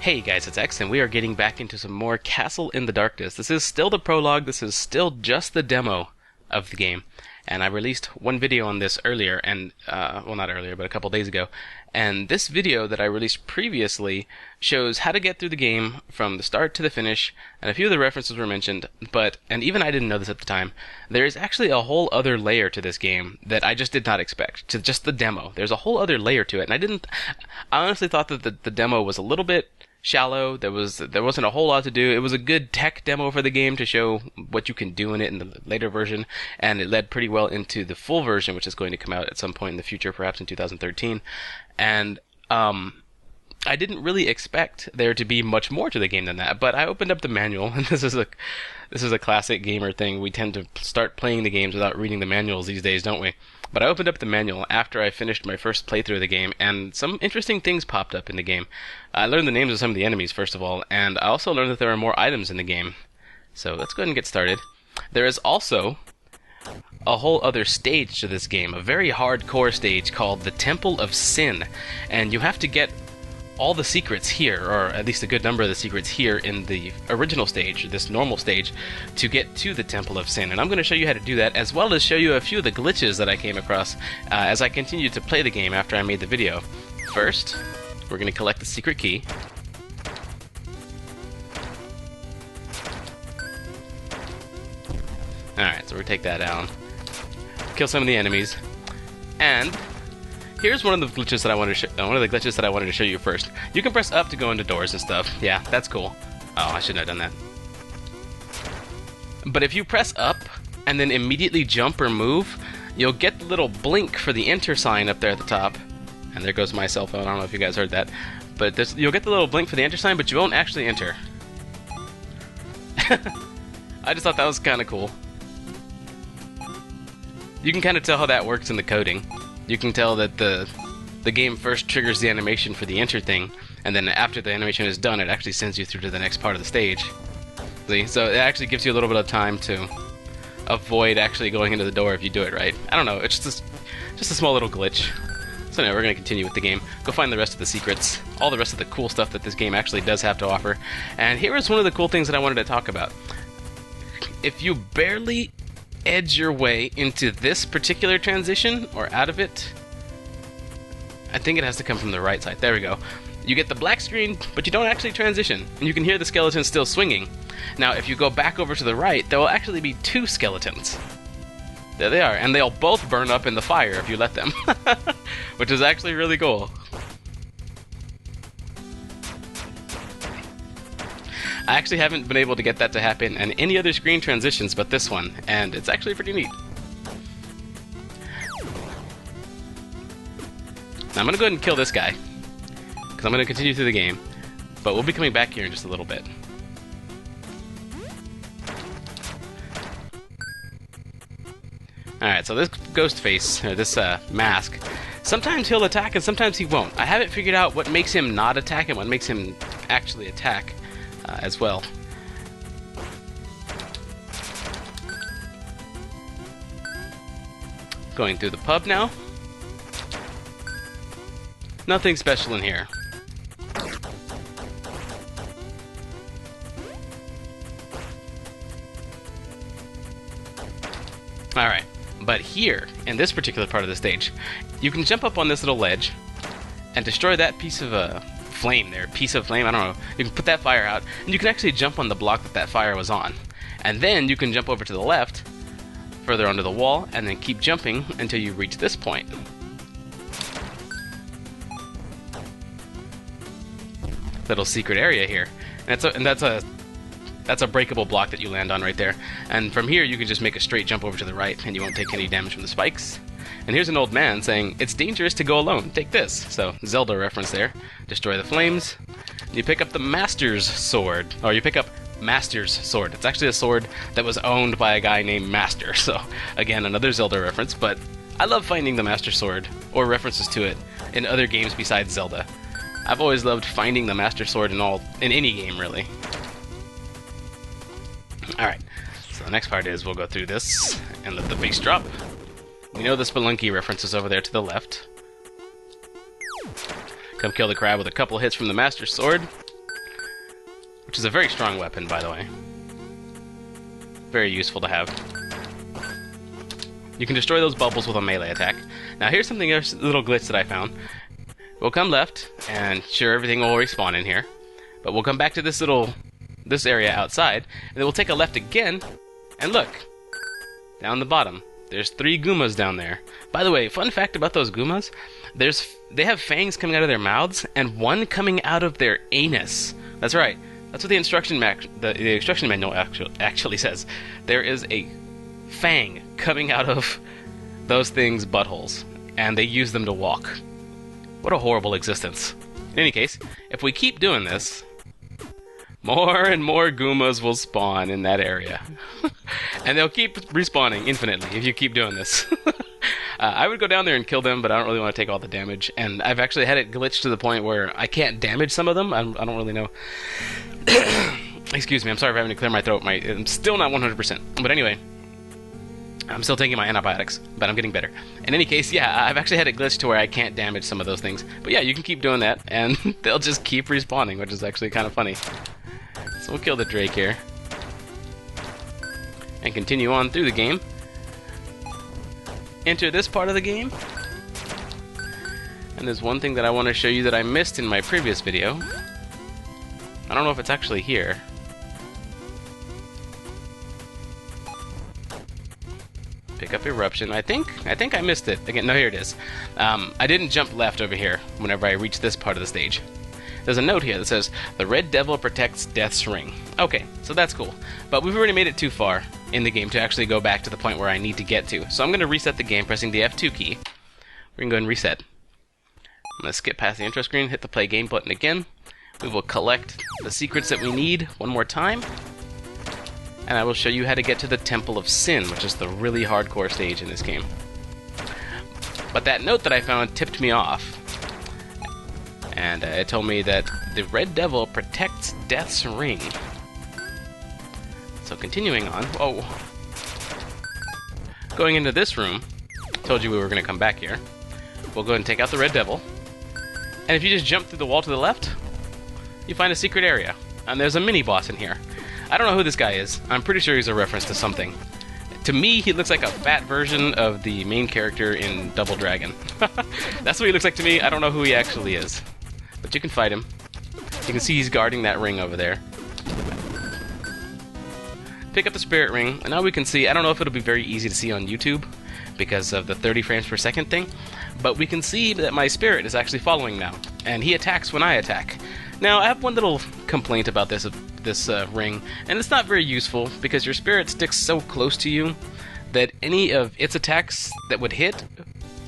Hey guys, it's X, and we are getting back into some more Castle in the Darkness. This is still the prologue, this is still just the demo of the game. And I released one video on this earlier, and, well not earlier, but a couple days ago. And this video that I released previously shows how to get through the game from the start to the finish, and a few of the references were mentioned, and even I didn't know this at the time, there is actually a whole other layer to this game that I just did not expect, to just the demo. There's a whole other layer to it, and I honestly thought that the demo was a little bit shallow. There wasn't a whole lot to do. It was a good tech demo for the game to show what you can do in it in the later version, and it led pretty well into the full version, which is going to come out at some point in the future, perhaps in 2013. And I didn't really expect there to be much more to the game than that, but I opened up the manual, and this is a classic gamer thing. We tend to start playing the games without reading the manuals these days, don't we? But I opened up the manual after I finished my first playthrough of the game, and some interesting things popped up in the game. I learned the names of some of the enemies, first of all, and I also learned that there are more items in the game. So let's go ahead and get started. There is also a whole other stage to this game, a very hardcore stage called the Temple of Sin, and you have to get all the secrets here, or at least a good number of the secrets here in the original stage, this normal stage, to get to the Temple of Sin. And I'm going to show you how to do that, as well as show you a few of the glitches that I came across as I continued to play the game after I made the video. First, we're going to collect the secret key. Alright, so we'll take that down. Kill some of the enemies. And here's one of the glitches that I wanted to show you first. You can press up to go into doors and stuff. Yeah, that's cool. Oh, I shouldn't have done that. But if you press up and then immediately jump or move, you'll get the little blink for the enter sign up there at the top. And there goes my cell phone. I don't know if you guys heard that. But you'll get the little blink for the enter sign, but you won't actually enter. I just thought that was kind of cool. You can kind of tell how that works in the coding. You can tell that the game first triggers the animation for the enter thing, and then after the animation is done, it actually sends you through to the next part of the stage. See? So it actually gives you a little bit of time to avoid actually going into the door if you do it right. I don't know, it's just a small little glitch. So anyway, we're going to continue with the game. Go find the rest of the secrets, all the rest of the cool stuff that this game actually does have to offer. And here is one of the cool things that I wanted to talk about. If you barely edge your way into this particular transition, or out of it, I think it has to come from the right side. There we go. You get the black screen, but you don't actually transition, and you can hear the skeletons still swinging. Now, if you go back over to the right, there will actually be two skeletons. There they are, and they'll both burn up in the fire if you let them, which is actually really cool. I actually haven't been able to get that to happen in any other screen transitions but this one, and it's actually pretty neat. Now I'm going to go ahead and kill this guy, because I'm going to continue through the game, but we'll be coming back here in just a little bit. Alright, so this ghost face, or this mask, sometimes he'll attack and sometimes he won't. I haven't figured out what makes him not attack and what makes him actually attack. As well. Going through the pub now. Nothing special in here. Alright, but here, in this particular part of the stage, you can jump up on this little ledge and destroy that piece of flame there, piece of flame, I don't know. You can put that fire out, and you can actually jump on the block that fire was on. And then you can jump over to the left, further onto the wall, and then keep jumping until you reach this point. Little secret area here. And that's a breakable block that you land on right there. And from here you can just make a straight jump over to the right, and you won't take any damage from the spikes. And here's an old man saying, "It's dangerous to go alone. Take this." So, Zelda reference there. Destroy the flames. You pick up the Master's Sword. Or you pick up Master's Sword. It's actually a sword that was owned by a guy named Master. So, again, another Zelda reference. But I love finding the Master Sword, or references to it, in other games besides Zelda. I've always loved finding the Master Sword in any game, really. Alright, so the next part is we'll go through this and let the face drop. We know the Spelunky reference is over there to the left. Come kill the crab with a couple hits from the Master Sword. which is a very strong weapon, by the way. Very useful to have. You can destroy those bubbles with a melee attack. Now here's something else, a little glitch that I found. We'll come left, and sure, everything will respawn in here. But we'll come back to this area outside, and then we'll take a left again, and look, down the bottom, there's 3 Goombas down there. By the way, fun fact about those Goombas, they have fangs coming out of their mouths, and one coming out of their anus. That's right. That's what the instruction manual actually says. There is a fang coming out of those things' buttholes, and they use them to walk. What a horrible existence. In any case, if we keep doing this, more and more Goombas will spawn in that area. And they'll keep respawning infinitely if you keep doing this. I would go down there and kill them, but I don't really want to take all the damage. And I've actually had it glitch to the point where I can't damage some of them. I don't really know. Excuse me, I'm sorry for having to clear my throat. I'm still not 100%. But anyway, I'm still taking my antibiotics, but I'm getting better. In any case, yeah, I've actually had it glitch to where I can't damage some of those things. But yeah, you can keep doing that, and they'll just keep respawning, which is actually kind of funny. So we'll kill the Drake here. And continue on through the game. Enter this part of the game. And there's one thing that I want to show you that I missed in my previous video. I don't know if it's actually here. Pick up Eruption. I think I missed it. Again, no, here it is. I didn't jump left over here whenever I reached this part of the stage. There's a note here that says, the Red Devil protects Death's Ring. Okay, so that's cool. But we've already made it too far in the game to actually go back to the point where I need to get to. So I'm going to reset the game pressing the F2 key. We're going to go ahead and reset. I'm going to skip past the intro screen, hit the play game button again. We will collect the secrets that we need one more time. And I will show you how to get to the Temple of Sin, which is the really hardcore stage in this game. But that note that I found tipped me off. And it told me that the Red Devil protects Death's Ring. So continuing on, going into this room, told you we were going to come back here. We'll go ahead and take out the Red Devil. And if you just jump through the wall to the left, you find a secret area. And there's a mini-boss in here. I don't know who this guy is. I'm pretty sure he's a reference to something. To me, he looks like a fat version of the main character in Double Dragon. That's what he looks like to me. I don't know who he actually is. But you can fight him. You can see he's guarding that ring over there. Pick up the spirit ring, and now we can see, I don't know if it'll be very easy to see on YouTube because of the 30 frames per second thing, but we can see that my spirit is actually following now, and he attacks when I attack. Now, I have one little complaint about this ring, and it's not very useful because your spirit sticks so close to you that any of its attacks that would hit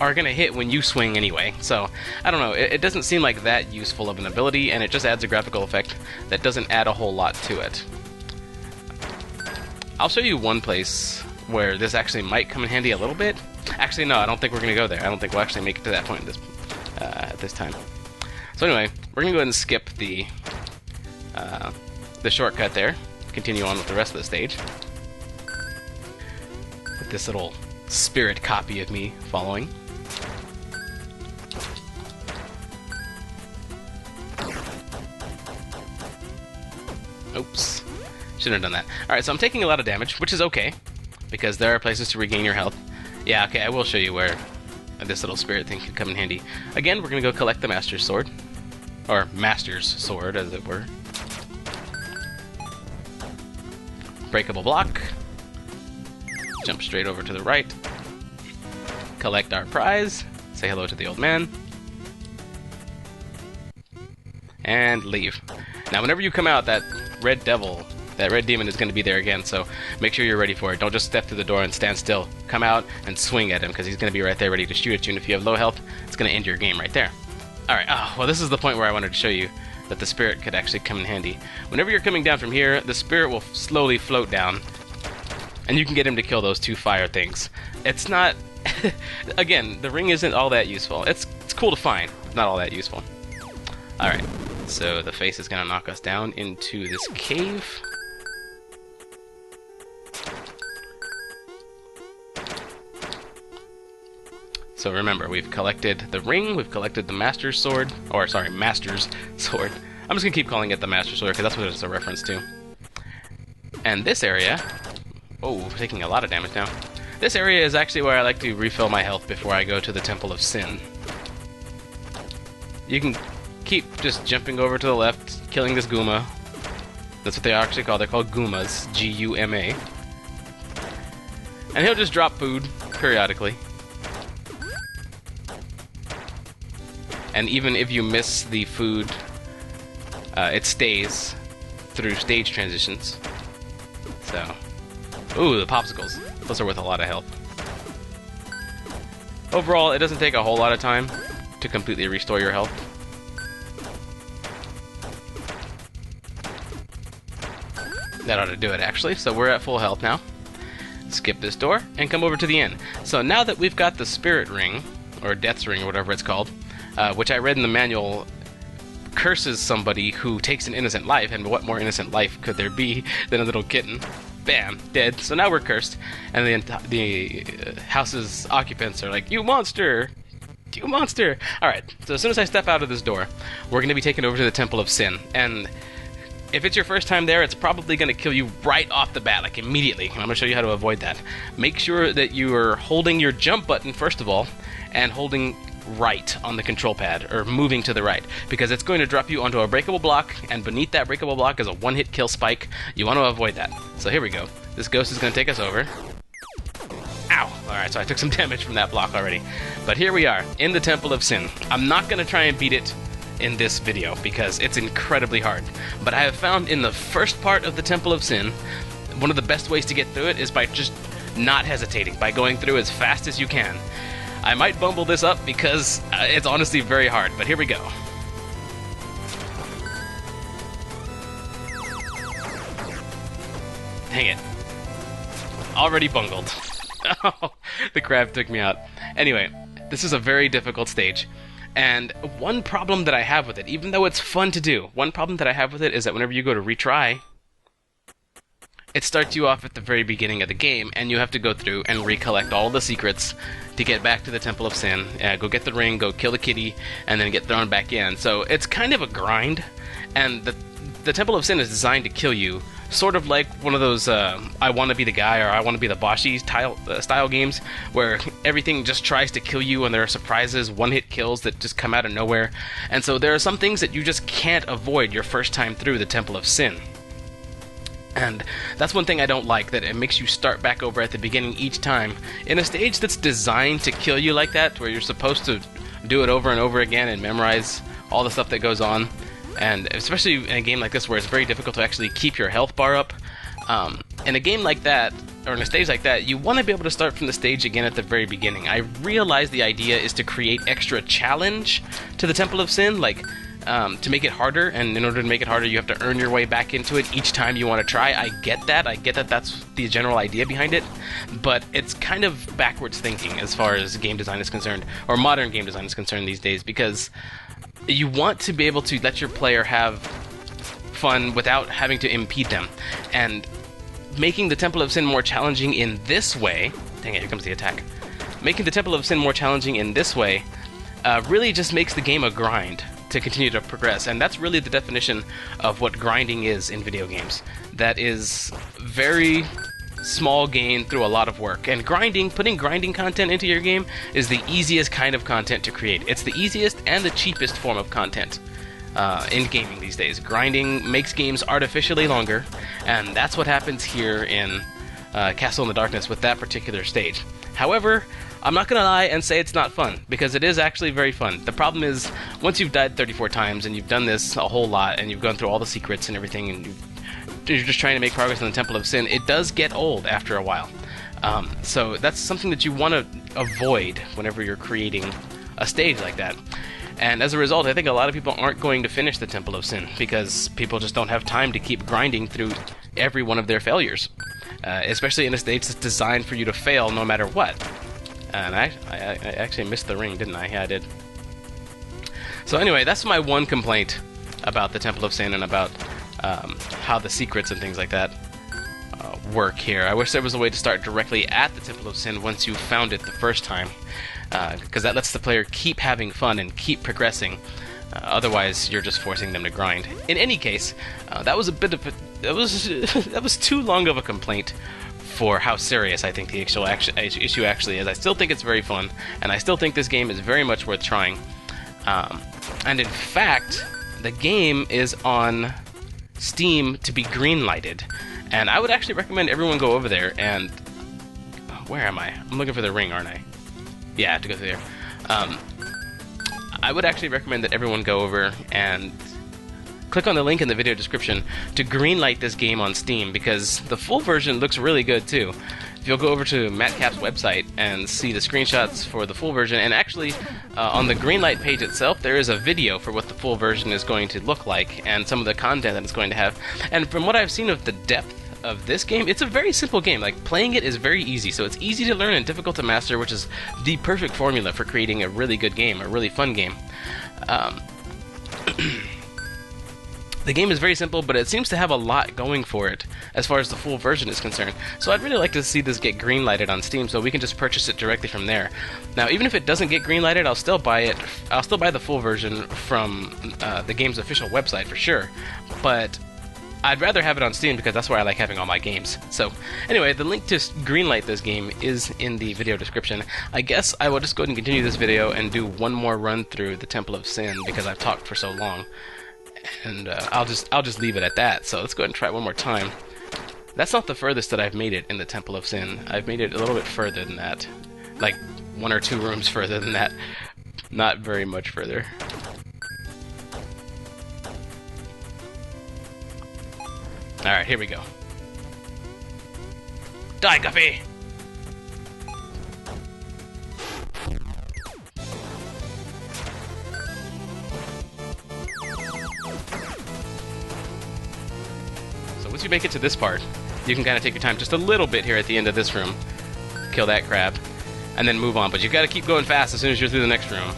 are going to hit when you swing anyway. So, I don't know, it doesn't seem like that useful of an ability, and it just adds a graphical effect that doesn't add a whole lot to it. I'll show you one place where this actually might come in handy a little bit. Actually, no, I don't think we're going to go there. I don't think we'll actually make it to that point at this time. So anyway, we're going to go ahead and skip the shortcut there. Continue on with the rest of the stage. With this little spirit copy of me following. Oops. Shouldn't have done that. Alright, so I'm taking a lot of damage, which is okay, because there are places to regain your health. Yeah, okay, I will show you where this little spirit thing could come in handy. Again, we're going to go collect the Master's Sword. Or Master's Sword, as it were. Breakable block. Jump straight over to the right. Collect our prize. Say hello to the old man. And leave. Now, whenever you come out, that red devil, that red demon is going to be there again, so make sure you're ready for it. Don't just step through the door and stand still. Come out and swing at him, because he's going to be right there ready to shoot at you, and if you have low health, it's going to end your game right there. Alright, well, this is the point where I wanted to show you that the spirit could actually come in handy. Whenever you're coming down from here, the spirit will slowly float down, and you can get him to kill those 2 fire things. It's not... Again, the ring isn't all that useful. It's cool to find, not all that useful. Alright, so the face is going to knock us down into this cave. So remember, we've collected the ring, we've collected the Master's Sword, or sorry, Master's Sword. I'm just gonna keep calling it the Master Sword because that's what it's a reference to. And this area, oh, we're taking a lot of damage now. This area is actually where I like to refill my health before I go to the Temple of Sin. You can keep just jumping over to the left, killing this Gooma. That's what they actually call. They're called Goomas, G-U-M-A. And he'll just drop food periodically. And even if you miss the food, it stays through stage transitions. So, ooh, the popsicles. Those are worth a lot of health. Overall, it doesn't take a whole lot of time to completely restore your health. That ought to do it, actually. So we're at full health now. Skip this door and come over to the inn. So now that we've got the Spirit Ring, or Death's Ring, or whatever it's called, which I read in the manual curses somebody who takes an innocent life, and what more innocent life could there be than a little kitten? Bam, dead. So now we're cursed, and the house's occupants are like, "You monster! You monster!" Alright, so as soon as I step out of this door, we're going to be taken over to the Temple of Sin, and if it's your first time there, it's probably going to kill you right off the bat, like immediately. I'm going to show you how to avoid that. Make sure that you are holding your jump button, first of all, and holding right on the control pad, or moving to the right, because it's going to drop you onto a breakable block, and beneath that breakable block is a one-hit kill spike. You want to avoid that. So here we go. This ghost is going to take us over. Ow! Alright, so I took some damage from that block already. But here we are, in the Temple of Sin. I'm not going to try and beat it in this video, because it's incredibly hard. But I have found in the first part of the Temple of Sin, one of the best ways to get through it is by just not hesitating, by going through as fast as you can. I might bumble this up because it's honestly very hard, but here we go. Dang it. Already bungled. Oh, the crab took me out. Anyway, this is a very difficult stage. And one problem that I have with it, even though it's fun to do, one problem that I have with it is that whenever you go to retry, it starts you off at the very beginning of the game, and you have to go through and recollect all the secrets to get back to the Temple of Sin. Go get the ring, go kill the kitty, and then get thrown back in. So it's kind of a grind, and the Temple of Sin is designed to kill you, sort of like one of those I want to be the guy or I want to be the bossy style games, where everything just tries to kill you and there are surprises, one-hit kills that just come out of nowhere. And so there are some things that you just can't avoid your first time through the Temple of Sin. And that's one thing I don't like, that it makes you start back over at the beginning each time in a stage that's designed to kill you like that, where you're supposed to do it over and over again and memorize all the stuff that goes on. And especially in a game like this where it's very difficult to actually keep your health bar up. In a game like that, or in a stage like that, you want to be able to start from the stage again at the very beginning. I realize the idea is to create extra challenge to the Temple of Sin, like to make it harder, and in order to make it harder you have to earn your way back into it each time you want to try. I get that that's the general idea behind it, but it's kind of backwards thinking as far as game design is concerned, or modern game design is concerned these days, because you want to be able to let your player have fun without having to impede them. And making the Temple of Sin more challenging in this way... Dang it, here comes the attack. Making the Temple of Sin more challenging in this way really just makes the game a grind to continue to progress. And that's really the definition of what grinding is in video games. That is very small gain through a lot of work. And putting grinding content into your game is the easiest kind of content to create. It's the easiest and the cheapest form of content in gaming these days. Grinding makes games artificially longer, and that's what happens here in Castle in the Darkness with that particular stage. However, I'm not gonna lie and say it's not fun, because it is actually very fun. The problem is, once you've died 34 times and you've done this a whole lot and you've gone through all the secrets and everything, and you're just trying to make progress in the Temple of Sin, it does get old after a while. So that's something that you want to avoid whenever you're creating a stage like that. And as a result, I think a lot of people aren't going to finish the Temple of Sin, because people just don't have time to keep grinding through every one of their failures. Especially in a stage that's designed for you to fail no matter what. And I actually missed the ring, didn't I? Yeah, I did. So anyway, that's my one complaint about the Temple of Sin and about how the secrets and things like that work here. I wish there was a way to start directly at the Temple of Sin once you found it the first time, because that lets the player keep having fun and keep progressing Otherwise, you're just forcing them to grind. In any case, that was a bit of a, that was too long of a complaint for how serious I think the issue actually is. I still think it's very fun, and I still think this game is very much worth trying. And in fact, the game is on Steam to be greenlighted, and I would actually recommend everyone go over there and... where am I? I'm looking for the ring, aren't I? Yeah, I have to go through there. I would actually recommend that everyone go over and click on the link in the video description to greenlight this game on Steam, because the full version looks really good too. If you'll go over to MattCap's website and see the screenshots for the full version, and actually on the Greenlight page itself there is a video for what the full version is going to look like and some of the content that it's going to have. And from what I've seen of the depth of this game, it's a very simple game. Like, playing it is very easy, so it's easy to learn and difficult to master, which is the perfect formula for creating a really good game, a really fun game. The game is very simple, but it seems to have a lot going for it as far as the full version is concerned. So I'd really like to see this get greenlighted on Steam so we can just purchase it directly from there. Now, even if it doesn't get greenlighted, I'll still buy it. I'll still buy the full version from the game's official website for sure. But I'd rather have it on Steam because that's where I like having all my games. So, anyway, the link to greenlight this game is in the video description. I guess I will just go ahead and continue this video and do one more run through the Temple of Sin because I've talked for so long. And I'll just leave it at that. So let's go ahead and try it one more time. That's not the furthest that I've made it in the Temple of Sin. I've made it a little bit further than that. Like 1 or 2 rooms further than that. Not very much further. Alright, here we go. Die, Guppy! So once you make it to this part, you can kind of take your time just a little bit here at the end of this room. Kill that crab, and then move on. But you've got to keep going fast as soon as you're through the next room.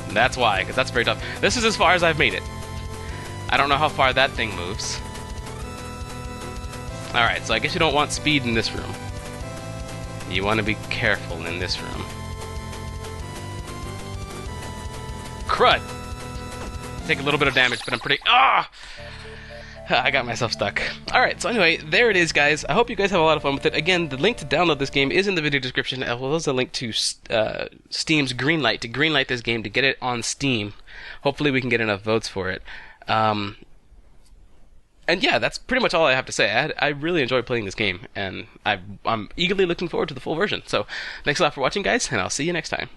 And that's why, because that's very tough. This is as far as I've made it. I don't know how far that thing moves. Alright, so I guess you don't want speed in this room. You want to be careful in this room. Crud! Take a little bit of damage, but I'm pretty... Ah! I got myself stuck. Alright, so anyway, there it is, guys. I hope you guys have a lot of fun with it. Again, the link to download this game is in the video description, as well as a link to Steam's Greenlight, to greenlight this game, to get it on Steam. Hopefully we can get enough votes for it. And yeah, that's pretty much all I have to say. I really enjoy playing this game, and I'm eagerly looking forward to the full version. So, thanks a lot for watching, guys, and I'll see you next time.